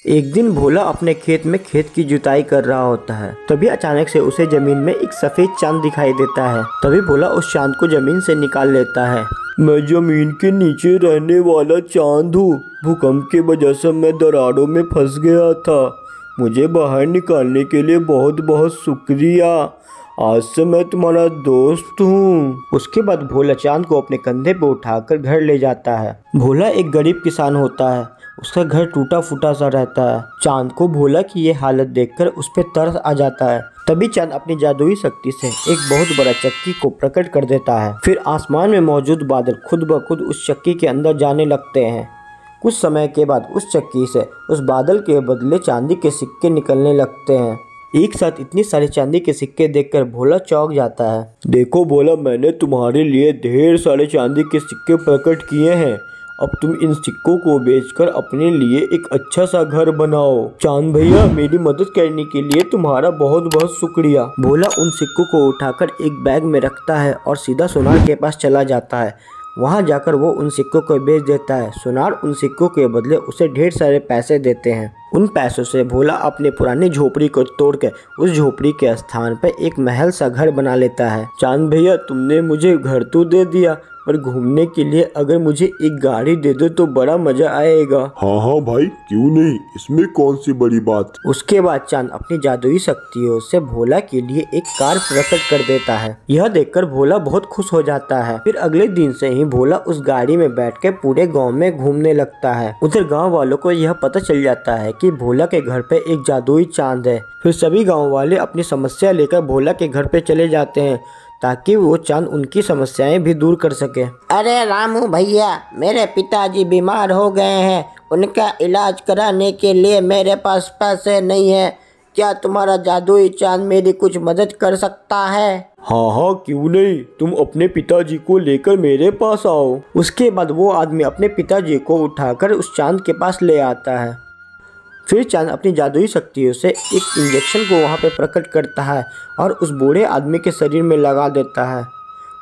एक दिन भोला अपने खेत में खेत की जुताई कर रहा होता है। तभी अचानक से उसे जमीन में एक सफेद चांद दिखाई देता है। तभी भोला उस चांद को जमीन से निकाल लेता है। मैं जमीन के नीचे रहने वाला चांद हूँ। भूकंप की वजह से मैं दरारों में फंस गया था। मुझे बाहर निकालने के लिए बहुत बहुत शुक्रिया। आज से मैं तुम्हारा दोस्त हूँ। उसके बाद भोला चांद को अपने कंधे पर उठाकर घर ले जाता है। भोला एक गरीब किसान होता है। उसका घर टूटा फूटा सा रहता है। चांद को भोला की ये हालत देखकर उस पर तरस आ जाता है। तभी चांद अपनी जादुई शक्ति से एक बहुत बड़ा चक्की को प्रकट कर देता है। फिर आसमान में मौजूद बादल खुद ब खुद उस चक्की के अंदर जाने लगते हैं। कुछ समय के बाद उस चक्की से उस बादल के बदले चांदी के सिक्के निकलने लगते हैं। एक साथ इतनी सारे चांदी के सिक्के देखकर भोला चौंक जाता है। देखो भोला, मैंने तुम्हारे लिए ढेर सारे चांदी के सिक्के प्रकट किए हैं। अब तुम इन सिक्कों को बेचकर अपने लिए एक अच्छा सा घर बनाओ। चांद भैया, मेरी मदद करने के लिए तुम्हारा बहुत बहुत शुक्रिया। भोला उन सिक्कों को उठाकर एक बैग में रखता है और सीधा सोनार के पास चला जाता है। वहां जाकर वो उन सिक्कों को बेच देता है। सोनार उन सिक्कों के बदले उसे ढेर सारे पैसे देते हैं। उन पैसों से भोला अपनी पुरानी झोपड़ी को तोड़कर उस झोपड़ी के स्थान पर एक महल सा घर बना लेता है। चांद भैया, तुमने मुझे घर तो दे दिया, पर घूमने के लिए अगर मुझे एक गाड़ी दे दो तो बड़ा मजा आएगा। हाँ हाँ भाई, क्यों नहीं, इसमें कौन सी बड़ी बात। उसके बाद चांद अपनी जादुई शक्तियों से भोला के लिए एक कार प्रकट कर देता है। यह देखकर भोला बहुत खुश हो जाता है। फिर अगले दिन से ही भोला उस गाड़ी में बैठकर पूरे गांव में घूमने लगता है। उधर गांव वालों को यह पता चल जाता है कि भोला के घर पे एक जादुई चांद है। फिर सभी गाँव वाले अपनी समस्या लेकर भोला के घर पे चले जाते हैं ताकि वो चांद उनकी समस्याएं भी दूर कर सके। अरे रामू भैया, मेरे पिताजी बीमार हो गए हैं। उनका इलाज कराने के लिए मेरे पास पैसे नहीं है। क्या तुम्हारा जादुई चांद मेरी कुछ मदद कर सकता है? हाँ हाँ, क्यों नहीं, तुम अपने पिताजी को लेकर मेरे पास आओ। उसके बाद वो आदमी अपने पिताजी को उठाकर उस चांद के पास ले आता है। फिर चांद अपनी जादुई शक्तियों से एक इंजेक्शन को वहाँ पे प्रकट करता है और उस बूढ़े आदमी के शरीर में लगा देता है।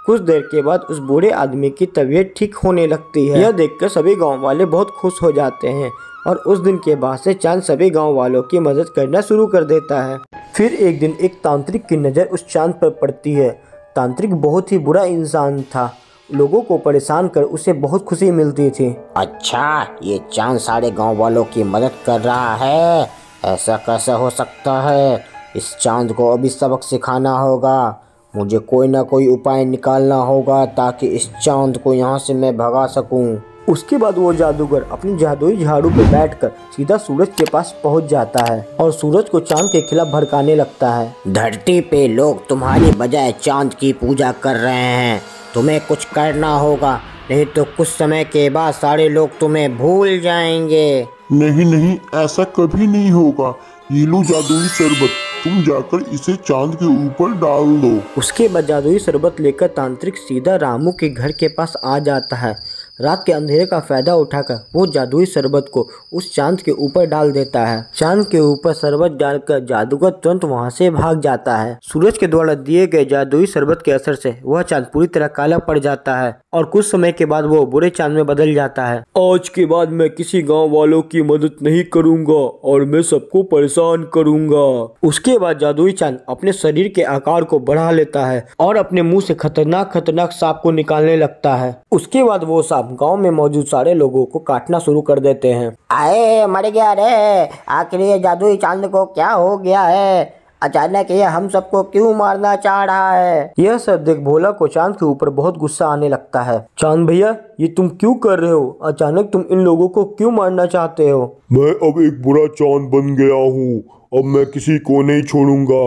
कुछ देर के बाद उस बूढ़े आदमी की तबीयत ठीक होने लगती है। यह देखकर सभी गांव वाले बहुत खुश हो जाते हैं और उस दिन के बाद से चांद सभी गांव वालों की मदद करना शुरू कर देता है। फिर एक दिन एक तांत्रिक की नज़र उस चांद पर पड़ती है। तांत्रिक बहुत ही बुरा इंसान था। लोगों को परेशान कर उसे बहुत खुशी मिलती थी। अच्छा, ये चांद सारे गांव वालों की मदद कर रहा है, ऐसा कैसे हो सकता है? इस चांद को अभी सबक सिखाना होगा। मुझे कोई ना कोई उपाय निकालना होगा ताकि इस चांद को यहाँ से मैं भगा सकूं। उसके बाद वो जादूगर अपनी जादुई झाड़ू पे बैठकर सीधा सूरज के पास पहुंच जाता है और सूरज को चांद के खिलाफ भड़काने लगता है। धरती पे लोग तुम्हारी बजाय चांद की पूजा कर रहे हैं। तुम्हें कुछ करना होगा, नहीं तो कुछ समय के बाद सारे लोग तुम्हें भूल जाएंगे। नहीं नहीं, ऐसा कभी नहीं होगा। ये लो जादुई शरबत, तुम जाकर इसे चांद के ऊपर डाल दो। उसके बाद जादुई शरबत लेकर तांत्रिक सीधा रामू के घर के पास आ जाता है। रात के अंधेरे का फायदा उठाकर वो जादुई शरबत को उस चांद के ऊपर डाल देता है। चांद के ऊपर शरबत डालकर जादूगर तुरंत वहां से भाग जाता है। सूरज के द्वारा दिए गए जादुई शरबत के असर से वह चांद पूरी तरह काला पड़ जाता है और कुछ समय के बाद वो बुरे चांद में बदल जाता है। आज के बाद मैं किसी गाँव वालों की मदद नहीं करूँगा और मैं सबको परेशान करूँगा। उसके बाद जादुई चांद अपने शरीर के आकार को बढ़ा लेता है और अपने मुँह से खतरनाक सांप को निकालने लगता है। उसके बाद वो सांप गांव में मौजूद सारे लोगों को काटना शुरू कर देते हैं। आए मर गया रे, आखिर ये जादुई चांद को क्या हो गया है? अचानक ये हम सबको क्यों मारना चाह रहा है? यह सब देख भोला को चांद के ऊपर बहुत गुस्सा आने लगता है। चांद भैया, ये तुम क्यों कर रहे हो? अचानक तुम इन लोगों को क्यों मारना चाहते हो? मैं अब एक बुरा चांद बन गया हूँ। अब मैं किसी को नहीं छोड़ूंगा।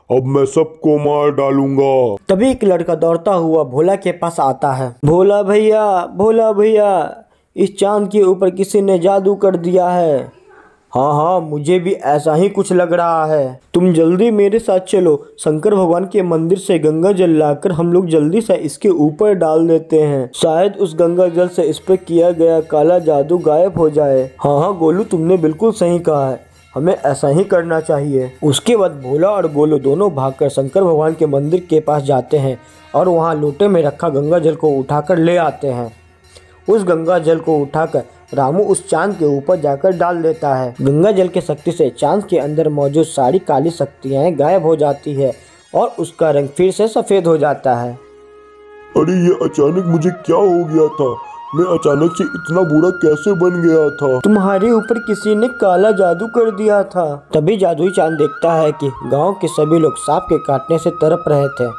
अब मैं सबको मार डालूंगा। तभी एक लड़का दौड़ता हुआ भोला के पास आता है। भोला भैया, इस चांद के ऊपर किसी ने जादू कर दिया है। हाँ हाँ, मुझे भी ऐसा ही कुछ लग रहा है। तुम जल्दी मेरे साथ चलो। शंकर भगवान के मंदिर से गंगा जल लाकर हम लोग जल्दी से इसके ऊपर डाल देते हैं। शायद उस गंगा जल से इस पर किया गया काला जादू गायब हो जाए। हाँ हाँ गोलू, तुमने बिल्कुल सही कहा है, हमें ऐसा ही करना चाहिए। उसके बाद भोला और गोलू दोनों भागकर शंकर भगवान के मंदिर के पास जाते हैं और वहाँ लोटे में रखा गंगा जल को उठाकर ले आते हैं। उस गंगा जल को उठाकर रामू उस चांद के ऊपर जाकर डाल देता है। गंगा जल की शक्ति से चांद के अंदर मौजूद सारी काली शक्तियाँ गायब हो जाती है और उसका रंग फिर से सफेद हो जाता है। अरे ये अचानक मुझे क्या हो गया था? मैं अचानक से इतना बुरा कैसे बन गया था? तुम्हारे ऊपर किसी ने काला जादू कर दिया था। तभी जादुई चांद देखता है कि गांव के सभी लोग सांप के काटने से तड़प रहे थे।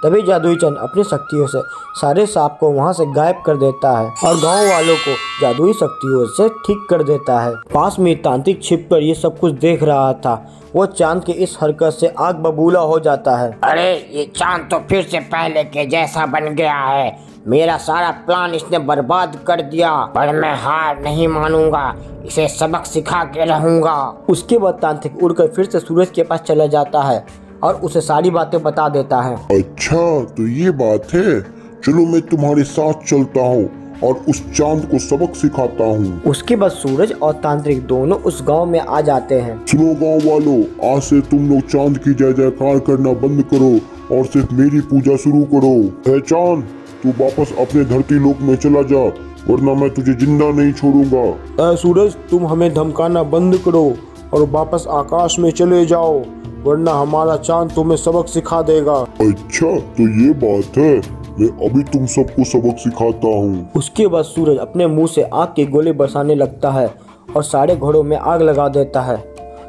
तभी जादुई चांद अपनी शक्तियों से सारे सांप को वहां से गायब कर देता है और गांव वालों को जादुई शक्तियों से ठीक कर देता है। पास में तांत्रिक छिपकर ये सब कुछ देख रहा था। वो चांद के इस हरकत से आग बबूला हो जाता है। अरे ये चांद तो फिर से पहले के जैसा बन गया है। मेरा सारा प्लान इसने बर्बाद कर दिया, पर मैं हार नहीं मानूंगा, इसे सबक सिखा के रहूंगा। उसके बाद तांत्रिक उड़कर फिर से सूरज के पास चला जाता है और उसे सारी बातें बता देता है। अच्छा तो ये बात है, चलो मैं तुम्हारे साथ चलता हूँ और उस चांद को सबक सिखाता हूँ। उसके बाद सूरज और तांत्रिक दोनों उस गांव में आ जाते हैं। सुनो गांव वालों, आज से तुम लोग चांद की जय जयकार करना बंद करो और सिर्फ मेरी पूजा शुरू करो। है चांद, तू वापस अपने धरती लोक में चला जा, वरना मैं तुझे जिंदा नहीं छोड़ूंगा। सूरज, तुम हमें धमकाना बंद करो और वापस आकाश में चले जाओ, वरना हमारा चांद तुम्हें सबक सिखा देगा। अच्छा तो ये बात है, मैं अभी तुम सबको सबक सिखाता हूँ। उसके बाद सूरज अपने मुंह से आग के गोले बरसाने लगता है और सारे घोड़ों में आग लगा देता है।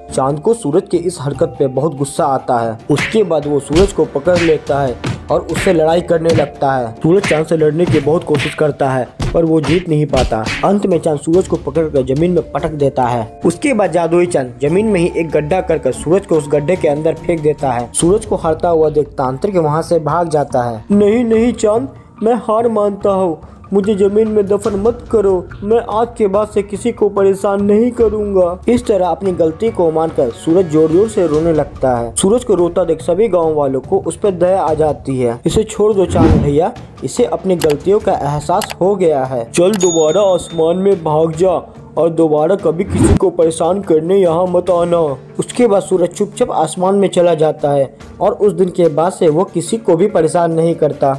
चांद को सूरज की इस हरकत पे बहुत गुस्सा आता है। उसके बाद वो सूरज को पकड़ लेता है और उससे लड़ाई करने लगता है। सूरज चांद से लड़ने की बहुत कोशिश करता है पर वो जीत नहीं पाता। अंत में चांद सूरज को पकड़कर जमीन में पटक देता है। उसके बाद जादुई चांद जमीन में ही एक गड्ढा कर सूरज को उस गड्ढे के अंदर फेंक देता है। सूरज को हारता हुआ देख तांत्रिक वहाँ से भाग जाता है। नहीं नहीं चांद, मैं हार मानता हूँ, मुझे जमीन में दफन मत करो, मैं आज के बाद से किसी को परेशान नहीं करूंगा। इस तरह अपनी गलती को मानकर सूरज जोर जोर से रोने लगता है। सूरज को रोता देख सभी गांव वालों को उस पर दया आ जाती है। इसे छोड़ दो चांद भैया, इसे अपनी गलतियों का एहसास हो गया है। चल दोबारा आसमान में भाग जा और दोबारा कभी किसी को परेशान करने यहाँ मत आना। उसके बाद सूरज चुपचाप आसमान में चला जाता है और उस दिन के बाद से वो किसी को भी परेशान नहीं करता।